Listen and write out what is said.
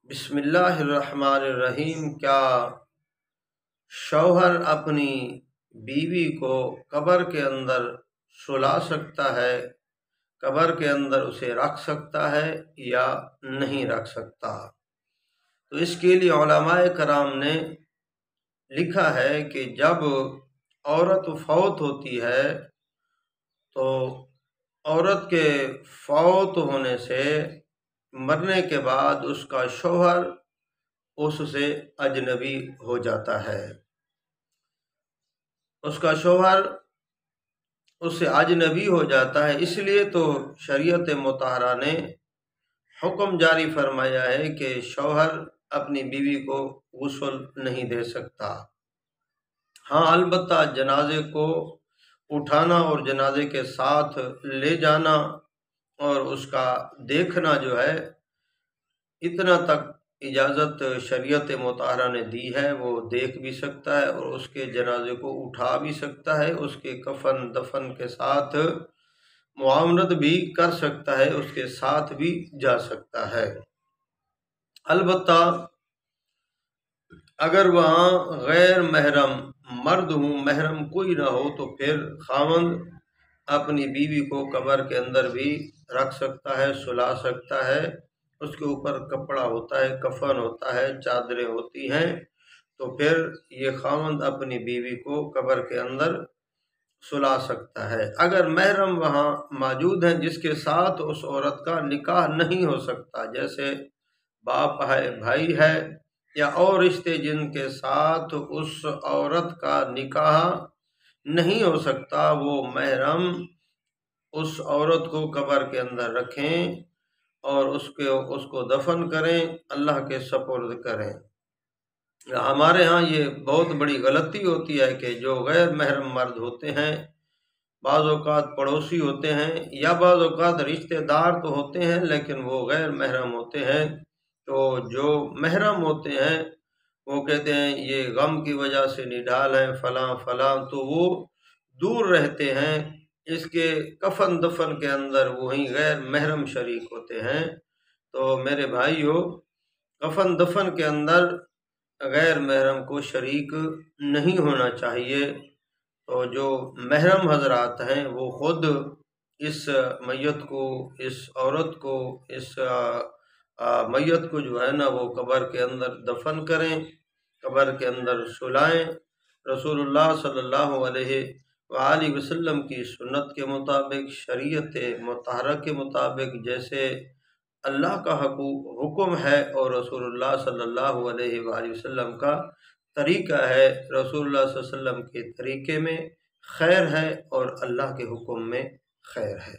بسم اللہ الرحمن الرحیم۔ کیا شوہر اپنی بیوی کو قبر کے اندر سلا سکتا ہے، قبر کے اندر اسے رکھ سکتا ہے یا نہیں رکھ سکتا؟ تو اس کے لیے علماء کرام نے لکھا ہے کہ جب عورت فوت ہوتی ہے تو عورت کے فوت ہونے سے، مرنے کے بعد اس کا شوہر اس سے اجنبی ہو جاتا ہے، اس کا شوہر اس سے اجنبی ہو جاتا ہے۔ اس لیے تو شریعت مطہرہ نے حکم جاری فرمایا ہے کہ شوہر اپنی بیوی کو غسل نہیں دے سکتا۔ ہاں، البتہ جنازے کو اٹھانا اور جنازے کے ساتھ لے جانا اور اس کا دیکھنا جو ہے، اتنا تک اجازت شریعت مطہرہ نے دی ہے۔ وہ دیکھ بھی سکتا ہے اور اس کے جنازے کو اٹھا بھی سکتا ہے، اس کے کفن دفن کے ساتھ معاونت بھی کر سکتا ہے، اس کے ساتھ بھی جا سکتا ہے۔ البتہ اگر وہاں غیر محرم مرد ہوں، محرم کوئی نہ ہو، تو پھر خاوند اپنی بیوی کو قبر کے اندر بھی رکھ سکتا ہے، سلا سکتا ہے۔ اس کے اوپر کپڑا ہوتا ہے، کفن ہوتا ہے، چادریں ہوتی ہیں، تو پھر یہ خاوند اپنی بیوی کو قبر کے اندر سلا سکتا ہے۔ اگر محرم وہاں موجود ہیں جس کے ساتھ اس عورت کا نکاح نہیں ہو سکتا، جیسے باپ ہے، بھائی ہے، یا اور رشتے جن کے ساتھ اس عورت کا نکاح نہیں ہو سکتا، وہ محرم اس عورت کو قبر کے اندر رکھیں اور اس کو دفن کریں، اللہ کے سپرد کریں۔ ہمارے ہاں یہ بہت بڑی غلطی ہوتی ہے کہ جو غیر محرم مرد ہوتے ہیں، بعض اوقات پڑوسی ہوتے ہیں یا بعض اوقات رشتہ دار تو ہوتے ہیں لیکن وہ غیر محرم ہوتے ہیں، تو جو محرم ہوتے ہیں وہ کہتے ہیں یہ غم کی وجہ سے نڈال ہیں، فلاں فلاں، تو وہ دور رہتے ہیں۔ اس کے کفن دفن کے اندر وہی غیر محرم شریک ہوتے ہیں۔ تو میرے بھائیو، کفن دفن کے اندر غیر محرم کو شریک نہیں ہونا چاہیے۔ تو جو محرم حضرات ہیں وہ خود اس میت کو، اس عورت کو، اس میت کو جو ہے نا وہ قبر کے اندر دفن کریں، قبر کے اندر سلائیں۔ رسول اللہ صلی اللہ علیہ وآلہ وسلم کی سنت کے مطابق، شریعت مطہرہ کے مطابق، جیسے اللہ کا حکم ہے اور رسول اللہ صلی اللہ علیہ وآلہ وسلم کا طریقہ ہے۔ رسول اللہ صلی اللہ علیہ وسلم کے طریقے میں خیر ہے اور اللہ کے حکم میں خیر ہے۔